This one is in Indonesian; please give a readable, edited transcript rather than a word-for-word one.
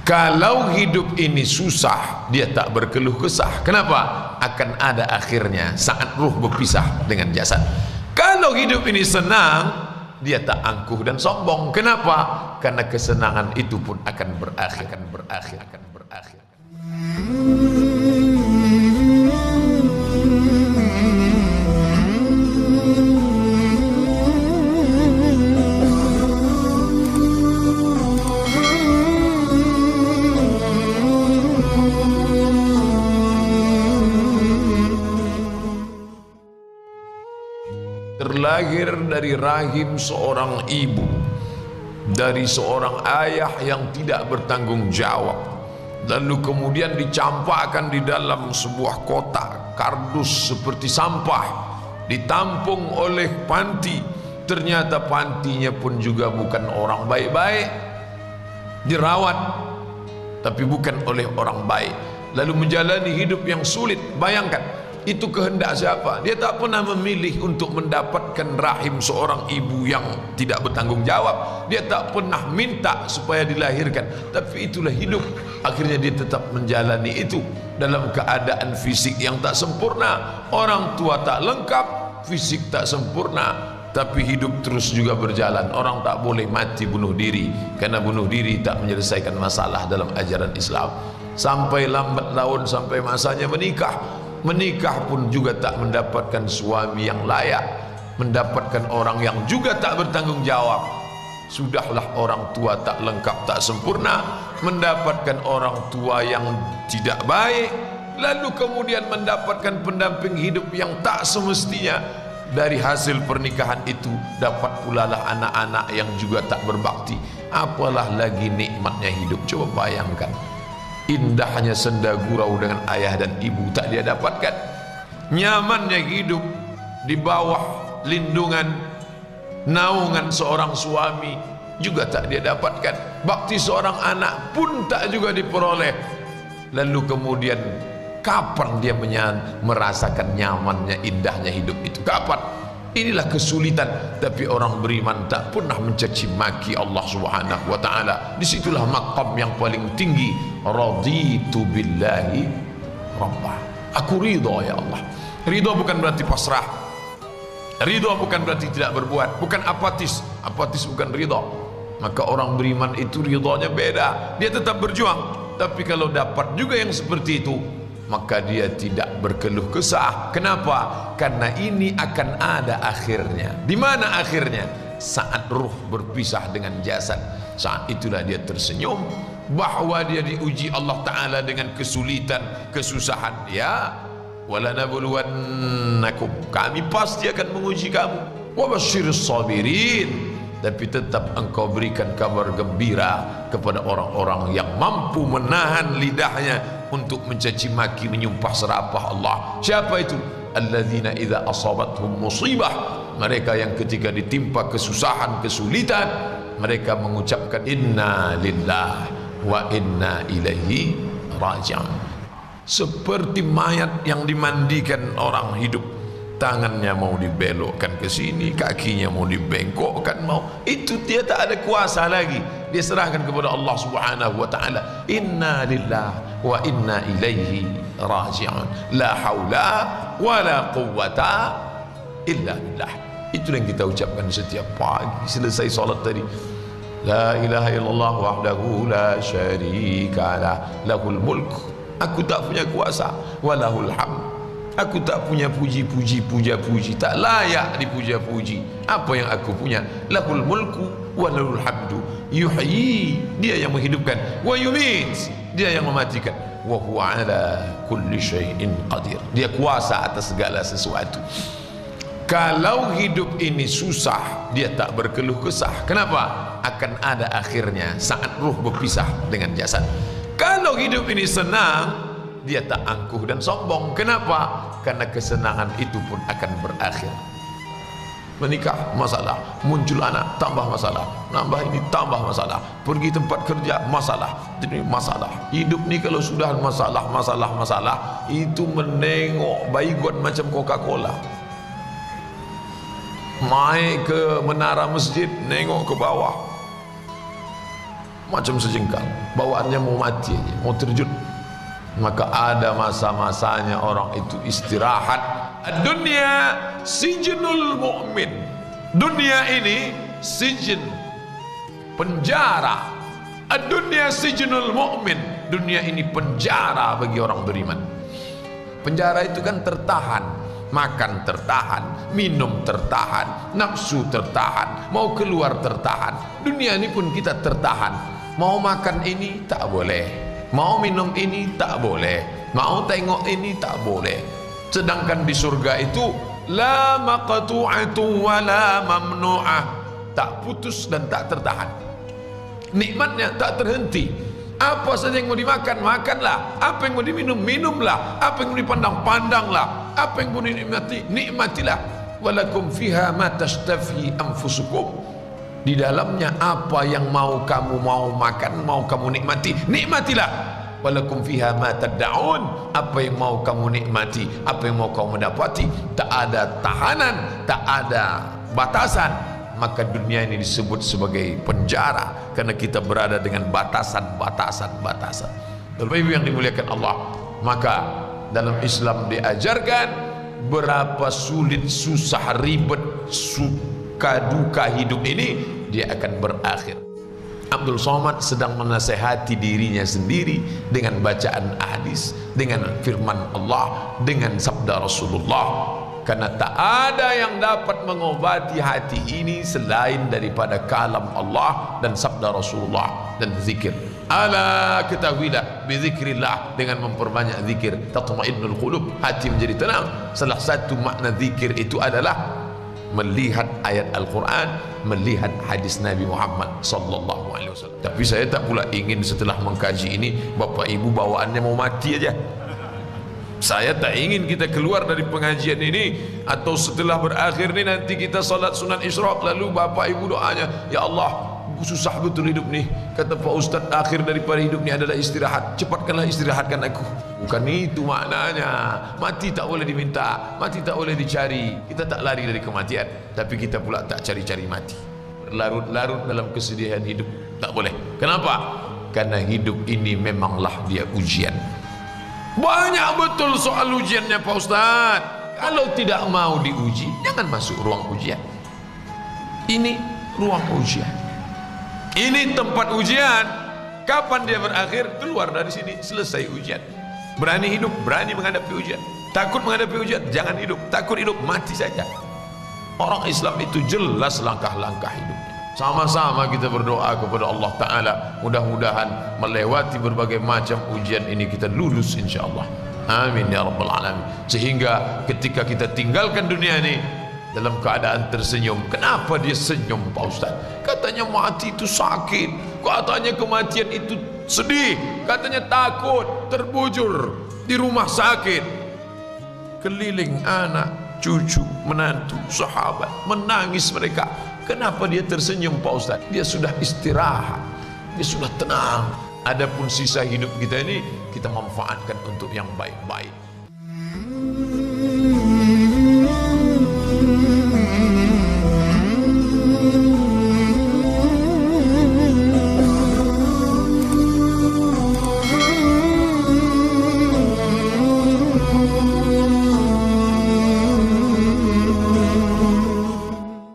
Kalau hidup ini susah, dia tak berkeluh kesah. Kenapa? Akan ada akhirnya saat ruh berpisah dengan jasad. Kalau hidup ini senang, dia tak angkuh dan sombong. Kenapa? Karena kesenangan itu pun akan berakhir. Terlahir dari rahim seorang ibu, dari seorang ayah yang tidak bertanggung jawab, lalu kemudian dicampakkan di dalam sebuah kotak kardus seperti sampah, ditampung oleh panti. Ternyata pantinya pun juga bukan orang baik-baik, dirawat tapi bukan oleh orang baik, lalu menjalani hidup yang sulit. Bayangkan, itu kehendak siapa? Dia tak pernah memilih untuk mendapatkan rahim seorang ibu yang tidak bertanggung jawab. Dia tak pernah minta supaya dilahirkan, tapi itulah hidup. Akhirnya dia tetap menjalani itu dalam keadaan fisik yang tak sempurna. Orang tua tak lengkap, fisik tak sempurna, tapi hidup terus juga berjalan. Orang tak boleh mati bunuh diri, karena bunuh diri tak menyelesaikan masalah dalam ajaran Islam. Sampai lambat laun, sampai masanya menikah. Menikah pun juga tak mendapatkan suami yang layak, mendapatkan orang yang juga tak bertanggung jawab. Sudahlah orang tua tak lengkap, tak sempurna, mendapatkan orang tua yang tidak baik, lalu kemudian mendapatkan pendamping hidup yang tak semestinya. Dari hasil pernikahan itu dapat pula lah anak-anak yang juga tak berbakti. Apalah lagi nikmatnya hidup. Coba bayangkan, indahnya senda gurau dengan ayah dan ibu tak dia dapatkan. Nyamannya hidup di bawah lindungan, naungan seorang suami juga tak dia dapatkan. Bakti seorang anak pun tak juga diperoleh. Lalu kemudian kapan dia merasakan nyamannya, indahnya hidup itu? Kapan? Inilah kesulitan. Tapi orang beriman tak pernah mencaci maki Allah Subhanahu wa ta'ala. Disitulah maqam yang paling tinggi. Raditu billahi rabbah. Aku ridha ya Allah. Ridha bukan berarti pasrah. Ridha bukan berarti tidak berbuat. Bukan apatis. Apatis bukan ridha. Maka orang beriman itu ridhanya beda. Dia tetap berjuang. Tapi kalau dapat juga yang seperti itu, maka dia tidak berkeluh kesah. Kenapa? Karena ini akan ada akhirnya. Di mana akhirnya? Saat ruh berpisah dengan jasad. Saat itulah dia tersenyum bahwa dia diuji Allah Ta'ala dengan kesulitan, kesusahan. Ya, walanabluwannakum, kami pasti akan menguji kamu. Wabasyiris sabirin, tapi tetap engkau berikan kabar gembira kepada orang-orang yang mampu menahan lidahnya untuk mencaci maki, menyumpah serapah Allah. Siapa itu? Alladzina idza asabathum musibah, mereka yang ketika ditimpa kesusahan, kesulitan, mereka mengucapkan inna lillah wa inna ilaihi raji'un. Seperti mayat yang dimandikan orang hidup, tangannya mau dibelokkan ke sini, kakinya mau dibengkokkan, itu dia tak ada kuasa lagi. Dia serahkan kepada Allah Subhanahu wa ta'ala. Inna lillah wa inna ilaihi raji'un. La haula wa la quwwata illa billah. Itu yang kita ucapkan setiap pagi selesai salat tadi. La ilaha illallah wahdahu la syarika lah, lahul mulk. Aku tak punya kuasa, walahul hamd. Aku tak punya puji-puji, puja-puji, tak layak dipuja-puji. Apa yang aku punya? Lahul mulku wa lahul hamdu. Yuhyi, dia yang menghidupkan, wa yumit, dia yang mematikan. Wa huwa ala kulli syai'in qadir. Dia kuasa atas segala sesuatu. Kalau hidup ini susah, dia tak berkeluh kesah. Kenapa? Akan ada akhirnya saat ruh berpisah dengan jasad. Kalau hidup ini senang, dia tak angkuh dan sombong. Kenapa? Karena kesenangan itu pun akan berakhir. Menikah masalah, muncul anak tambah masalah, nambah ini tambah masalah, pergi tempat kerja masalah, ini masalah. Hidup ni kalau sudah masalah, itu menengok baygon macam Coca-Cola. Main ke menara masjid, nengok ke bawah. macam sejengkal, bawaannya mau mati aja, mau terjun. Maka ada masa-masanya orang itu istirahat. Dunia sijnul mu'min. Dunia ini sijin, penjara. Dunia sijnul mu'min. Dunia ini penjara bagi orang beriman. Penjara itu kan tertahan, makan tertahan, minum tertahan, nafsu tertahan, mau keluar tertahan. Dunia ini pun kita tertahan. Mau makan ini tak boleh, mau minum ini tak boleh, mau tengok ini tak boleh. Sedangkan di surga itu la maqtu'atu wa la mamnu'ah, tak putus dan tak tertahan. Nikmatnya tak terhenti. Apa saja yang mau dimakan, makanlah. Apa yang mau diminum, minumlah. Apa yang mau dipandang, pandanglah. Apa yang mau dinikmati, nikmatilah. Walakum fiha ma tastafhi anfusukum. Di dalamnya apa yang mau kamu mau makan, mau kamu nikmati, nikmatilah. Walakum fiha ma tad'un. Apa yang mau kamu nikmati, apa yang mau kamu dapati, tak ada tahanan, tak ada batasan. Maka dunia ini disebut sebagai penjara karena kita berada dengan batasan-batasan. Bapak Ibu yang dimuliakan Allah, maka dalam Islam diajarkan berapa sulit, susah, ribet, suka duka hidup ini dia akan berakhir. Abdul Somad sedang menasehati dirinya sendiri dengan bacaan hadis, dengan firman Allah, dengan sabda Rasulullah. Karena tak ada yang dapat mengobati hati ini selain daripada kalam Allah dan sabda Rasulullah dan zikir. Ala ketahuilah, bizikrillah, dengan memperbanyak zikir tatma'innul qulub, hati menjadi tenang. Salah satu makna zikir itu adalah melihat ayat Al-Quran, melihat hadis Nabi Muhammad sallallahu alaihi wasallam. Tapi saya tak pula ingin setelah mengkaji ini Bapak Ibu bawaannya mau mati aja. Saya tak ingin kita keluar dari pengajian ini atau setelah berakhir ini nanti kita salat sunat isyraq lalu Bapak Ibu doanya, ya Allah susah betul hidup nih, kata Pak Ustaz akhir daripada hidup ini adalah istirahat, cepatkanlah istirahatkan aku. Bukan itu maknanya. Mati tak boleh diminta, mati tak boleh dicari. Kita tak lari dari kematian, tapi kita pula tak cari-cari mati, berlarut-larut dalam kesedihan hidup, tak boleh. Kenapa? Karena hidup ini memanglah dia ujian. Banyak betul soal ujiannya Pak Ustaz. Kalau tidak mau diuji, jangan masuk ruang ujian. Ini ruang ujian, ini tempat ujian. Kapan dia berakhir? Keluar dari sini, selesai ujian. Berani hidup, berani menghadapi ujian. Takut menghadapi ujian, jangan hidup. Takut hidup, mati saja. Orang Islam itu jelas langkah-langkah hidupnya. Sama-sama kita berdoa kepada Allah Ta'ala, mudah-mudahan melewati berbagai macam ujian ini kita lulus insyaAllah. Amin ya Rabbal Alamin. Sehingga ketika kita tinggalkan dunia ini dalam keadaan tersenyum. Kenapa dia senyum Pak Ustaz? Katanya mati itu sakit, katanya kematian itu sedih, katanya takut, terbujur di rumah sakit, keliling anak, cucu, menantu, sahabat, menangis mereka. Kenapa dia tersenyum Pak Ustaz? Dia sudah istirahat, dia sudah tenang. Adapun sisa hidup kita ini kita manfaatkan untuk yang baik-baik.